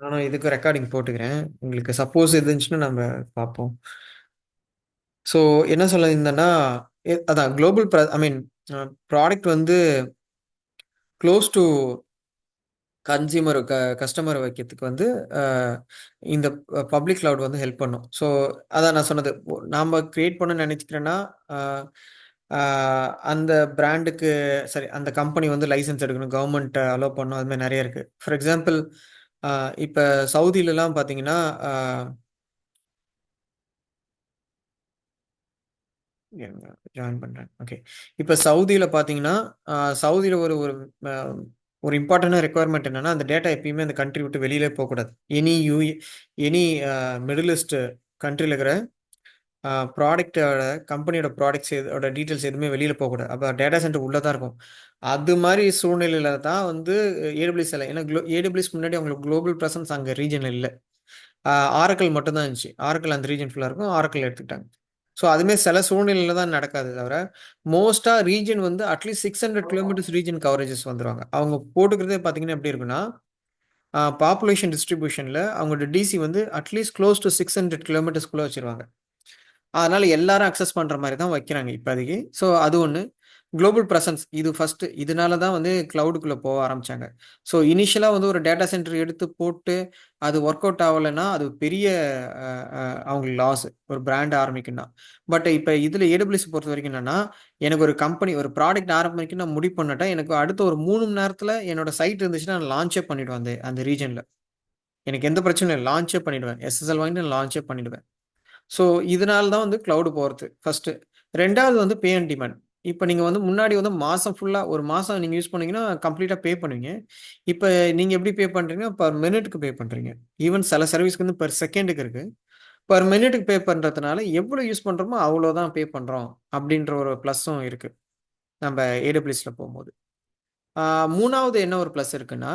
நானும் இதுக்கு ரெக்கார்டிங் போட்டுக்கிறேன். உங்களுக்கு சப்போஸ் இருந்துச்சுன்னா நம்ம பார்ப்போம். ஸோ என்ன சொல்ல இருந்தேன்னா, அதான் குளோபல் ஐ மீன் ப்ராடக்ட் வந்து க்ளோஸ் டூ கன்சியூமர் கஸ்டமர் வைக்கிறதுக்கு வந்து அ இந்த பப்ளிக் கிளவுட் வந்து ஹெல்ப் பண்ணும். ஸோ அதான் நான் சொன்னது. நாம கிரியேட் பண்ணணும்னு நெனைக்கிறேன்னா, அ அ அந்த பிராண்டுக்கு சரி அந்த கம்பெனி வந்து லைசென்ஸ் எடுக்கணும். கவர்மெண்ட் அலோவ் பண்ணணும். அது மாரி நெறைய இருக்கு. ஃபார் எக்ஸாம்பிள் இப்ப சவுதிலலாம் பார்த்தீங்கன்னா, அ இருங்க ஜாயின் பண்றேன். ஓகே. இப்ப சவுதியில பார்த்தீங்கன்னா, அ சவுதியில ஒரு ஒரு அ ஒரு இம்பார்ட்டன்ட்டான ரெக்வயர்மென்ட் என்னன்னா, அந்த டேட்டா எப்பயுமே அந்த கண்ட்ரி விட்டு வெளியிலே போக்கூடாது. எனி மிடில் ஈஸ்ட் கண்ட்ரில இருக்கிற ப்ராடக்ட்டோட கம்பெனியோட ப்ராடக்ட்ஸ் ஓட டீட்டெயில்ஸ் எதுவுமே வெளியில போகக்கூடாது. அப்ப டேட்டா சென்டர் உள்ள தான் இருக்கும். அது மாரி சூழ்நிலையில தான் வந்து AWS இல்ல. ஏன்னா AWS முன்னாடி அவங்களுக்கு குளோபல் பிரசன்ஸ் அங்க ரீஜன்ல இல்ல. ஆ ஆரக்கிள் மட்டும் தான் இருந்துச்சு. ஆரக்கிள் அந்த ரீஜன் ஃபுல்லா இருக்கும். ஆரக்கிள் எடுத்துக்கிட்டாங்க. ஸோ அதுமாரி சில சூழ்நிலையில தான் நடக்காதே தவிர, மோஸ்ட்டா ரீஜன் வந்து அட்லீஸ்ட் 600 கிலோமீட்டர்ஸ் ரீஜன் கவரேஜஸ் வந்துருவாங்க. அவங்க போட்டுக்கிறதே பார்த்தீங்கன்னா எப்படி இருக்குன்னா, பாப்புலேஷன் டிஸ்ட்ரிபியூஷன்ல அவங்களோட டிசி வந்து அட்லீஸ்ட் க்ளோஸ் டூ 600 கிலோமீட்டர்ஸ்குள்ள வச்சுருவாங்க. அதனால எல்லாரும் அக்சஸ் பண்ற மாரி தான் வைக்கிறாங்க இப்போதைக்கு. ஸோ அது ஒண்ணு. குளோபல் பிரசன்ஸ் இது ஃபர்ஸ்ட்டு. இதனால தான் வந்து கிளவுடுக்குள்ள போக ஆரம்பிச்சாங்க. ஸோ இனிஷியலா வந்து ஒரு டேட்டா சென்டர் எடுத்து போட்டு, அது ஒர்க் அவுட் ஆவலன்னா, அது பெரிய அ அ அவங்களுக்கு லாஸ். ஒரு பிராண்ட் ஆரம்பிக்கணும்னா. பட் இப்ப இதுல AWS பொறுத்தவரைக்கும் என்னன்னா, எனக்கு ஒரு கம்பெனி ஒரு ப்ராடக்ட் ஆரம்பிக்கணும்னு நான் முடிவு பண்ணிட்டா, எனக்கு அடுத்த ஒரு 3 மணி நேரத்துல என்னோட சைட் இருந்துச்சுன்னா, நான் லான்ச்சே பண்ணிடுவேன் அந்த அந்த ரீஜன்ல. எனக்கு எந்த பிரச்சனையும் இல்ல. லான்ச்சே பண்ணிடுவேன். SSL வாங்கிட்டு நான் லான்ச்சே பண்ணிடுவேன். ஸோ, இதனால தான் வந்து கிளவுட் போறது ஃபர்ஸ்ட்டு. 2வது வந்து பே ஆன் டிமாண்ட். இப்ப நீங்க வந்து முன்னாடி வந்து மாசம் ஃபுல்லா 1 மாசம் நீங்க யூஸ் பண்ணீங்கன்னா, கம்ப்ளீட்டா பே பண்ணுவீங்க. இப்ப நீங்க எப்படி பே பண்றீங்கன்னா, பெர் மினிட்க்கு பே பண்றீங்க. ஈவன் சில சர்வீஸ்க்கு வந்து பெர் செகண்டுக்கு இருக்கு. பெர் மினிட்க்கு பே பண்றதுனால, எவ்வளோ யூஸ் பண்றோமோ அவ்வளோ தான் பே பண்றோம். அப்படின்ற ஒரு ப்ளஸும் இருக்கு. நம்ப AWSல போம்போது. ஆ 3வது என்ன ஒரு ப்ளஸ் இருக்குன்னா,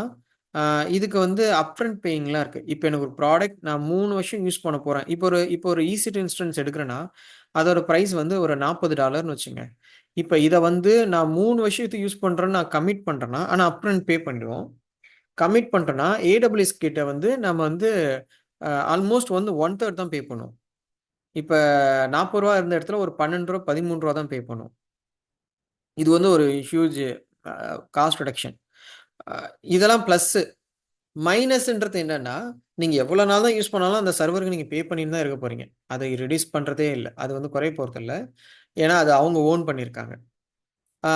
ஆ இதுக்கு வந்து அப்ஃரண்ட் பேயிங்லாம் இருக்கு. இப்ப எனக்கு ஒரு ப்ராடக்ட் நான் 3 வருஷம் யூஸ் பண்ண போறேன். இப்போ ஒரு EC2 இன்ஸ்டன்ஸ் எடுக்கிறேன்னா, அதோட பிரைஸ் வந்து ஒரு $40ன்னு வச்சுங்க. இப்ப இத வந்து நான் 3 வருஷத்துக்கு யூஸ் பண்றேன்னு நான் கமிட் பண்றேன்னா, ஆனா அப்ஃரண்ட் பே பண்ணிடுவோம். கமிட் பண்ட்டோம்னா, AWS கிட்ட வந்து நம்ம வந்து ஆல்மோஸ்ட் வந்து 1/3 தான் பே பண்ணுவோம். இப்ப ரூ. 40 இருந்த இடத்துல ஒரு ரூ. 12 ரூ. 13 தான் பே பண்ணுவோம். இது வந்து ஒரு ஹியூஜ் காஸ்ட் ரிடக்ஷன். அ இதெல்லாம் பிளஸ்ஸு. மைனஸ்ன்றது என்னன்னா, நீங்க எவ்வளோ நாள் தான் யூஸ் பண்ணாலும் அந்த சர்வருக்கு நீங்க பே பண்ணிட்டு தான் இருக்க போறீங்க. அதை ரெட்யூஸ் பண்றதே இல்ல. அது வந்து குறைய போறதில்ல. ஏன்னா, அது அவங்க ஓன் பண்ணியிருக்காங்க. ஆ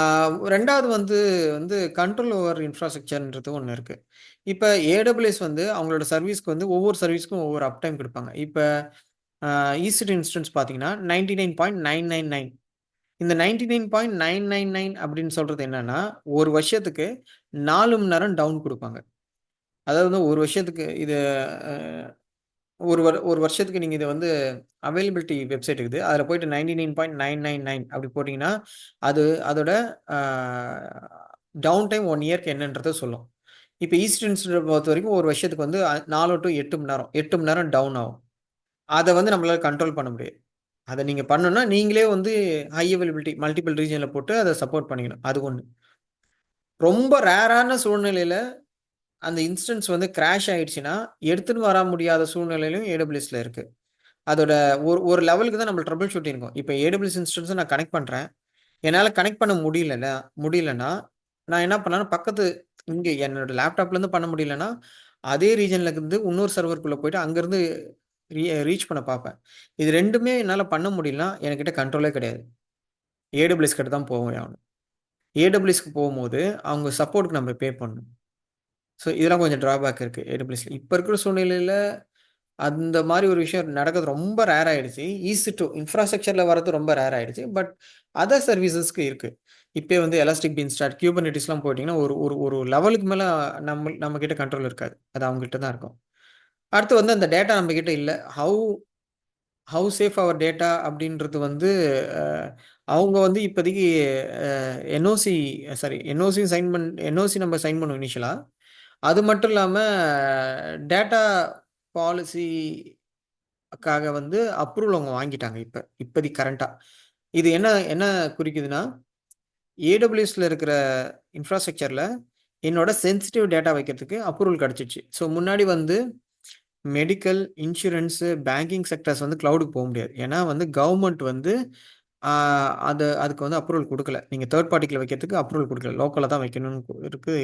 2வது வந்து வந்து கண்ட்ரோல் ஓவர் இன்ஃப்ராஸ்ட்ரக்சர்ன்றது ஒண்ணு இருக்கு. இப்ப AWS வந்து அவங்களோட சர்வீஸ்க்கு வந்து ஒவ்வொரு சர்வீஸ்க்கும் ஒவ்வொரு அப் டைம் குடுப்பாங்க. இப்ப EC2 இன்ஸ்டன்ஸ் பார்த்தீங்கன்னா, 99.999 இந்த 99.999 அப்படின்னு சொல்றது என்னன்னா, 1 வருஷத்துக்கு 4 மணி நேரம் டவுன் குடுப்பாங்க. அதாவது வந்து 1 வருஷத்துக்கு இது அ ஒரு வருஷத்துக்கு நீங்க இத வந்து அவைலபிலிட்டி வெப்சைட் இருக்குது. அதில போயிட்டு 99.999 அப்படி போட்டீங்கன்னா, அது அதோட அ டவுன் டைம் 1 இயர்க்கு என்னன்றத சொல்லும். இப்ப ஈஸ்டர்ன்ஸ்ல பொறுத்தவரைக்கும் ஒரு வருஷத்துக்கு வந்து 4 டூ 8 மணி நேரம். 8 மணி நேரம் டவுன் ஆகும். அத வந்து நம்மளால கண்ட்ரோல் பண்ண முடியாது. அத நீங்க பண்ணணும்னா, நீங்களே வந்து ஹை அவைலபிலிட்டி மல்டிபிள் ரீஜியன்ல போட்டு அத சப்போர்ட் பண்ணிக்கணும். அது 1. ரொம்ப ரேரான சூழ்நிலையில அந்த இன்ஸ்டன்ஸ் வந்து கிராஷ் ஆயிடுச்சுன்னா, எடுத்துன்னு வர முடியாத சூழ்நிலையிலும் AWSல இருக்கு. அதோட ஒரு ஒரு லெவலுக்கு தான் நம்ம ட்ரபிள் ஷூட்டிங் இருக்கும். இப்ப AWS இன்ஸ்டன்ஸ நான் கனெக்ட் பண்றேன். என்னால கனெக்ட் பண்ண முடியலன்னா, நான் என்ன பண்ணலாம்னா, இங்க என்னோட லேப்டாப்லேருந்து பண்ண முடியலன்னா, அதே ரீஜன்ல இருந்து இன்னொரு சர்வர்குள்ள போயிட்டு அங்கருந்து ரீச் பண்ண பார்ப்பேன். இது 2மே என்னால பண்ண முடியலன்னா, என்கிட்ட கண்ட்ரோலே கிடையாது. AWS கிட்ட தான் போய் ஆகணும். AWSக்கு போம்போது, அவங்க சப்போர்ட்க்கு நம்ம பே பண்ணணும். ஸோ இதெல்லாம் கொஞ்சம் ட்ராபேக் இருக்கு AWSல. இப்ப இருக்கிற சூழ்நிலையில அந்த மாரி ஒரு விஷயம் நடக்கிறது ரொம்ப ரேர் ஆயிடுச்சு. EC2 இன்ஃப்ராஸ்ட்ரக்சர்ல வரது ரொம்ப ரேர் ஆயிடுச்சு. பட் அதர் சர்வீசஸ்க்கு இருக்கு. இப்பயே வந்து எலாஸ்டிக் பீன்ஸ்டாக், குபர்நெட்டிஸ்லாம் போயிட்டீங்கன்னா, ஒரு ஒரு ஒரு லெவலுக்கு மேல நம்ம கிட்ட கண்ட்ரோல் இருக்காது. அது அவங்க கிட்ட தான் இருக்கும். அடுத்து வந்து அந்த டேட்டா நம்ம கிட்ட இல்ல. How how safe our data அப்படின்றது வந்து அ அவங்க வந்து இப்போதைக்கு அ என்ஓசி என்ஓசி நம்ம சைன் பண்ணுவோம் இனிஷியலா. அது மட்டும் இல்லாம டேட்டா பாலிசிக்காக வந்து அப்ரூவல் அவங்க வாங்கிட்டாங்க இப்போதைக்கு கரண்ட்டா. இது என்ன என்ன குறிக்குதுன்னா, AWSல இருக்கிற இன்ஃப்ராஸ்ட்ரக்சர்ல என்னோட சென்சிட்டிவ் டேட்டா வைக்கிறதுக்கு அப்ரூவல் கிடைச்சிச்சு. ஸோ முன்னாடி வந்து மெடிக்கல், இன்சூரன்ஸு, பேங்கிங் செக்டர்ஸ் வந்து கிளவுடுக்கு போ முடியாது. ஏன்னா வந்து கவர்மெண்ட் வந்து அதுக்கு வந்து அப்ரூவல் குடுக்கல. நீங்க தேர்ட் பார்ட்டிக்குள்ள வைக்கிறதுக்கு அப்ரூவல் குடுக்கல. லோக்கல்ல தான் வைக்கணும்னு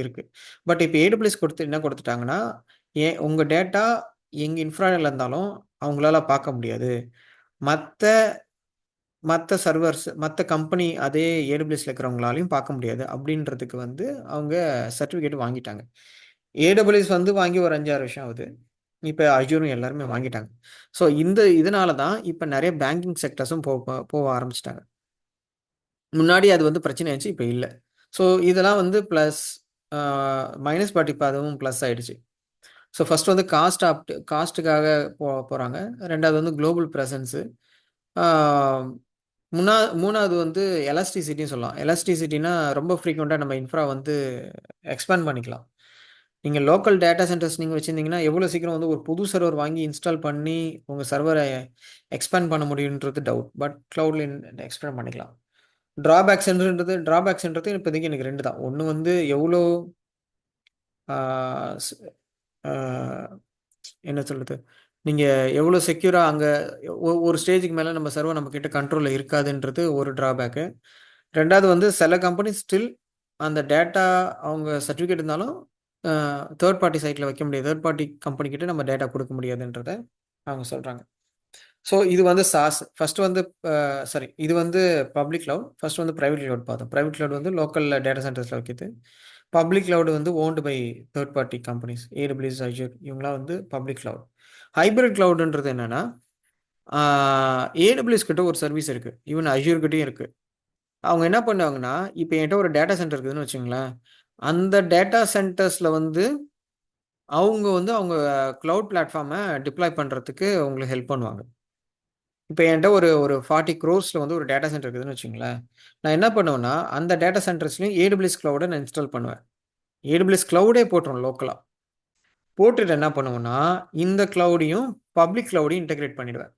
இருக்கு. பட் இப்ப AWS என்ன குடுத்துட்டாங்கன்னா, உங்க டேட்டா எங்க இன்ஃப்ரால இருந்தாலும் அவங்களால பார்க்க முடியாது. மத்த மத்த சர்வர்ஸ், மத்த கம்பெனி அதே AWSல இருக்கிறவங்களாலயும் பார்க்க முடியாது. அப்படின்றதுக்கு வந்து அவங்க சர்டிஃபிகேட் வாங்கிட்டாங்க. AWS வந்து வாங்கி ஒரு 5, 6 வருஷம் ஆகுது. இப்ப Azureம் எல்லாருமே வாங்கிட்டாங்க. ஸோ இதனால தான் இப்ப நெறைய பேங்கிங் செக்டர்ஸும் போக ஆரம்பிச்சுட்டாங்க. முன்னாடி அது வந்து பிரச்சனை ஆயிருச்சு. இப்ப இல்ல. ஸோ இதெல்லாம் வந்து பிளஸ் அ மைனஸ் பட் இப்ப அதுவும் பிளஸ் ஆயிடுச்சு. ஸோ ஃபர்ஸ்ட் வந்து காஸ்ட்டுக்காக போறாங்க. 2வது வந்து குளோபல் பிரசன்ஸு. ஆ 3வது வந்து எலாஸ்டிசிட்டின்னு சொல்லலாம். எலாஸ்டிசிட்டினா ரொம்ப ஃப்ரீக்வென்ட்டா நம்ம இன்ஃப்ரா வந்து எக்ஸ்பேண்ட் பண்ணிக்கலாம். நீங்க லோக்கல் டேட்டா சென்டர்ஸ் நீங்க வச்சிருந்தீங்கன்னா, எவ்வளோ சீக்கிரம் வந்து ஒரு புது சர்வர் வாங்கி இன்ஸ்டால் பண்ணி, உங்க சர்வர எக்ஸ்பேண்ட் பண்ண முடியுன்றது டவுட். பட் கிளவுட்ல எக்ஸ்பேண்ட் பண்ணிக்கலாம். டிராபேக்ஸ்ன்றது இப்போதைக்கு எனக்கு 2 தான். ஒண்ணு வந்து எவ்வளோ ஆ ஸ் ஆ என்ன சொல்றது? நீங்க எவ்வளோ செக்யூரா அங்க ஒரு ஸ்டேஜ்க்கு மேல நம்ம சர்வர் நம்மகிட்ட கண்ட்ரோல்ல இருக்காதுன்றது ஒரு டிராபேக்கு. 2வது வந்து சில கம்பெனி ஸ்டில் அந்த டேட்டா அவங்க சர்டிஃபிகேட் இருந்தாலும் தேர்ட் பார்ட்டி சைட்ல வைக்க முடியாது. தேர்ட் பார்ட்டி கம்பெனி கிட்ட நம்ம டேட்டா குடுக்க முடியாதுன்றத அவங்க சொல்றாங்க. ஸோ இது வந்து சாஸ். ஃபர்ஸ்ட் வந்து சாரி இது வந்து பப்ளிக் கிளவுட். ஃபர்ஸ்ட் வந்து பிரைவேட் கிளவுட் பார்த்தோம். பிரைவேட் கிளவுட் வந்து லோக்கல்ல டேட்டா சென்டர்ஸ்ல வைக்கிது. பப்ளிக் கிளவுட் வந்து owned by third party companies. AWS, Azure இவங்கலாம் வந்து பப்ளிக் கிளவுட். ஹைபிரிட் கிளவுட்ன்றது என்னன்னா, ஆ AWS கிட்ட ஒரு சர்வீஸ் இருக்கு. ஈவன் Azure கிட்டயும் இருக்கு. அவங்க என்ன பண்ணுவாங்கன்னா, இப்ப என்கிட்ட ஒரு டேட்டா சென்டர் இருக்குதுன்னு வச்சுக்கங்களேன். அந்த டேட்டா சென்டர்ஸ்ல வந்து அவங்க கிளவுட் பிளாட்ஃபார்ம டிப்ளாய் பண்றதுக்கு உங்களுக்கு ஹெல்ப் பண்ணுவாங்க. இப்ப என்ட்ட ஒரு ஒரு 40 க்ரோர்ஸ்ல வந்து ஒரு டேட்டா சென்டர் இருக்குதுன்னு வச்சுக்கங்களேன். நான் என்ன பண்ணுவேன்னா, அந்த டேட்டா சென்டர்ஸ்லயும் AWS கிளவுட நான் இன்ஸ்டால் பண்ணுவேன். AWS கிளவுடே போட்டுருவேன் லோக்கலா. போட்டுட்டு என்ன பண்ணுவேன்னா, இந்த கிளவுடையும், பப்ளிக் கிளவுடையும் இன்டகிரேட் பண்ணிடுவேன்.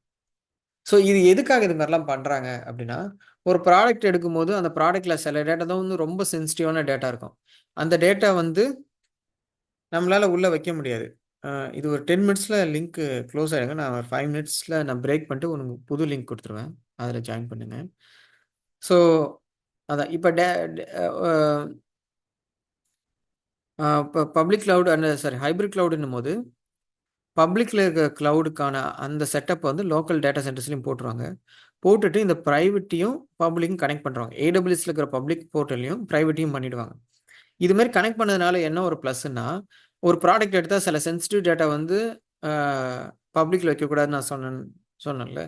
ஸோ இது எதுக்காக இது மாரிலாம் பண்றாங்க அப்டின்னா, ஒரு ப்ராடக்ட் எடுக்கும்போது அந்த ப்ராடக்ட்ல சில டேட்டா தான் வந்து ரொம்ப சென்சிட்டிவான டேட்டா இருக்கும். அந்த டேட்டா வந்து நம்மளால உள்ள வைக்க முடியாது. அ இது ஒரு 10 மினிட்ஸ்ல லிங்க் க்ளோஸ் ஆயிடுங்க. நான் ஒரு 5 மினிட்ஸ்ல நான் பிரேக் பண்ணிட்டு உங்களுக்கு புது லிங்க் குடுத்துருவேன். அதுல ஜாயின் பண்ணுங்க. ஸோ அதான் இப்ப டே டே uh uh public cloud sorry hybrid கிளவுடுன்னும்போது, பப்ளிக்ல இருக்க கிளவுடுக்கான அந்த செட்டப் வந்து லோக்கல் டேட்டா சென்டர்ஸ்லயும் போட்டுருவாங்க. போட்டுட்டு இந்த பிரைவேட்டையும், பப்ளிக்கும் கனெக்ட் பண்ருவாங்க. AWSல இருக்கிற பப்ளிக் போர்ட்டலையும், பிரைவேட்டையும் பண்ணிடுவாங்க. இது மாரி கனெக்ட் பண்ணதுனால என்ன ஒரு ப்ளஸ்ன்னா, ஒரு ப்ராடக்ட் எடுத்தா சில சென்சிட்டிவ் டேட்டா வந்து அ பப்ளிக்ல வைக்கக்கூடாதுன்னு நான் சொன்னேன்ல.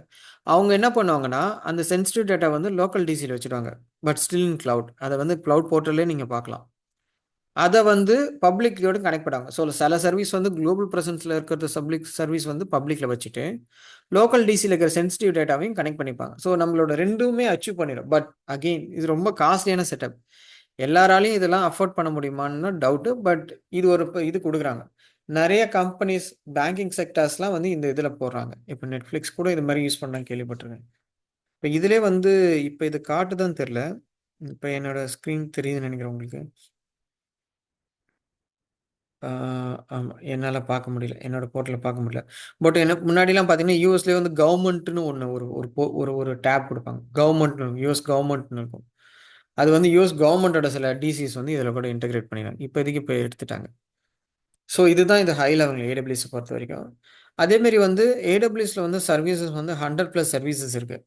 அவங்க என்ன பண்ணுவாங்கன்னா, அந்த சென்சிட்டிவ் டேட்டா வந்து லோக்கல் டிசில வச்சுடுவாங்க. But still in cloud. அத வந்து கிளவுட் போர்ட்டல்லயே நீங்க பார்க்கலாம். அத வந்து பப்ளிக்கோட கனெக்ட் பண்ணுவாங்க. ஸோ சில சர்வீஸ் வந்து குளோபல் பிரசன்ஸ்ல இருக்கிறது சர்வீஸ் வந்து பப்ளிக்ல வச்சுட்டு, லோக்கல் டிசில இருக்கிற சென்சிட்டிவ் டேட்டாவையும் கனெக்ட் பண்ணிப்பாங்க. ஸோ நம்மளோட 2மே அச்சீவ் பண்ணிரும். பட் அகெயின் இது ரொம்ப காஸ்ட்லியான செட்டப். எல்லாராலயும் இதெல்லாம் அஃபோர்ட் பண்ண முடியுமான்னா டவுட்டு. பட் இது ஒரு இது குடுக்குறாங்க. நெறைய கம்பெனிஸ், பேங்கிங் செக்டார்ஸ்லாம் வந்து இந்த இதுல போடுறாங்க. இப்ப Netflix கூட இது மாரி யூஸ் பண்றாங்க கேள்விப்பட்டுருக்கேன். இப்ப இதிலயே வந்து இப்ப இது காட்டுதான்னு தெரியல. இப்ப என்னோட ஸ்க்ரீன் தெரியுதுன்னு நெனைக்கிறேன் உங்களுக்கு. ஆ ஆமா. என்னால பார்க்க முடியல. என்னோட போர்ட்டல்ல பார்க்க முடியல. பட் எனக்கு முன்னாடிலாம் பார்த்தீங்கன்னா, யுஎஸ்லயே வந்து கவர்ன்மெண்ட்ன்னு ஒண்ணு ஒரு ஒரு பொ ஒரு ஒரு டேப் குடுப்பாங்க. கவர்ன்மெண்ட்ன்னு யுஎஸ் கவர்ன்மெண்ட்ன்னு இருக்கும். அது வந்து யுஎஸ் கவர்ன்மெண்ட்டோட சில டிசிஸ் வந்து இதில கூட இன்டகிரேட் பண்ணிருக்காங்க. இப்போதைக்கு இப்ப எடுத்துட்டாங்க. ஸோ இதுதான் இது ஹை லெவல் AWS பொறுத்தவரைக்கும். அதேமாரி வந்து AWSல வந்து சர்வீசஸ் வந்து 100 பிளஸ் சர்வீசஸ் இருக்கு.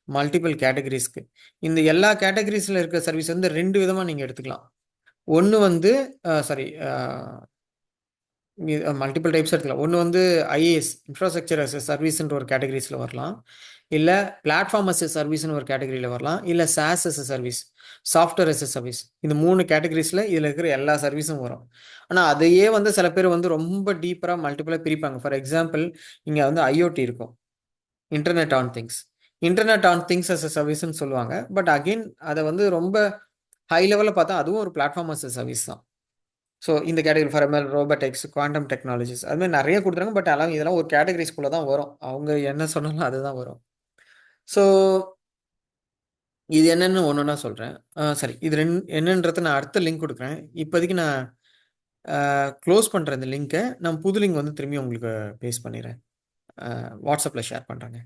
மல்டிபிள் கேட்டகரீஸ்க்கு. இந்த எல்லா கேட்டகரீஸ்ல இருக்க சர்வீஸ் வந்து 2 விதமா நீங்க எடுத்துக்கலாம். ஒண்ணு வந்து சாரி மல்டிபிள் டைப்ஸ் எடுத்துக்கலாம். ஒண்ணு வந்து ஐஏஎஸ் இன்ஃப்ராஸ்ட்ரக்சர் அஸ் எ சர்வீஸ்ன்ற ஒரு கேட்டகரீஸ்ல வரலாம். இல்ல பிளாட்ஃபார்ம் அஸ் எ சர்வீஸ்ன்னு ஒரு கேட்டகரியில வரலாம். இல்ல SaaS as a service, software as a service. இந்த 3 கேட்டகரீஸ்ல இதுல இருக்கிற எல்லா சர்வீஸும் வரும். ஆனா அதையே வந்து சில பேர் வந்து ரொம்ப டீப்பரா மல்டிபிளா பிரிப்பாங்க. ஃபார் எக்ஸாம்பிள் இங்க வந்து IoT இருக்கும். Internet on things. Internet on things as a சர்வீஸ்ன்னு சொல்லுவாங்க. பட் அகைன் அத வந்து ரொம்ப ஹை லெவல்ல பார்த்தா அதுவும் ஒரு பிளாட்ஃபார்ம் அஸ் எ சர்வீஸ் தான். ஸோ இந்த category for ML, robotics, quantum technologies அது மாரி நெறைய குடுத்துருக்காங்க. பட் இதெல்லாம் ஒரு கேட்டகரிஸ்குள்ள தான் வரும். அவங்க என்ன சொன்னாலும் அதுதான் வரும். ஸோ இது என்னன்னு ஒண்ணொண்ணா சொல்றேன். சரி இது என்னன்றத நான் அடுத்த லிங்க் குடுக்குறேன். இப்போதைக்கு நான் க்ளோஸ் பண்றேன் இந்த லிங்க்க. நான் புது லிங்க் வந்து திரும்பியும் உங்களுக்கு பேஸ்ட் பண்ணிர்றேன். வாட்ஸ்அப்ல ஷேர் பண்றேங்க.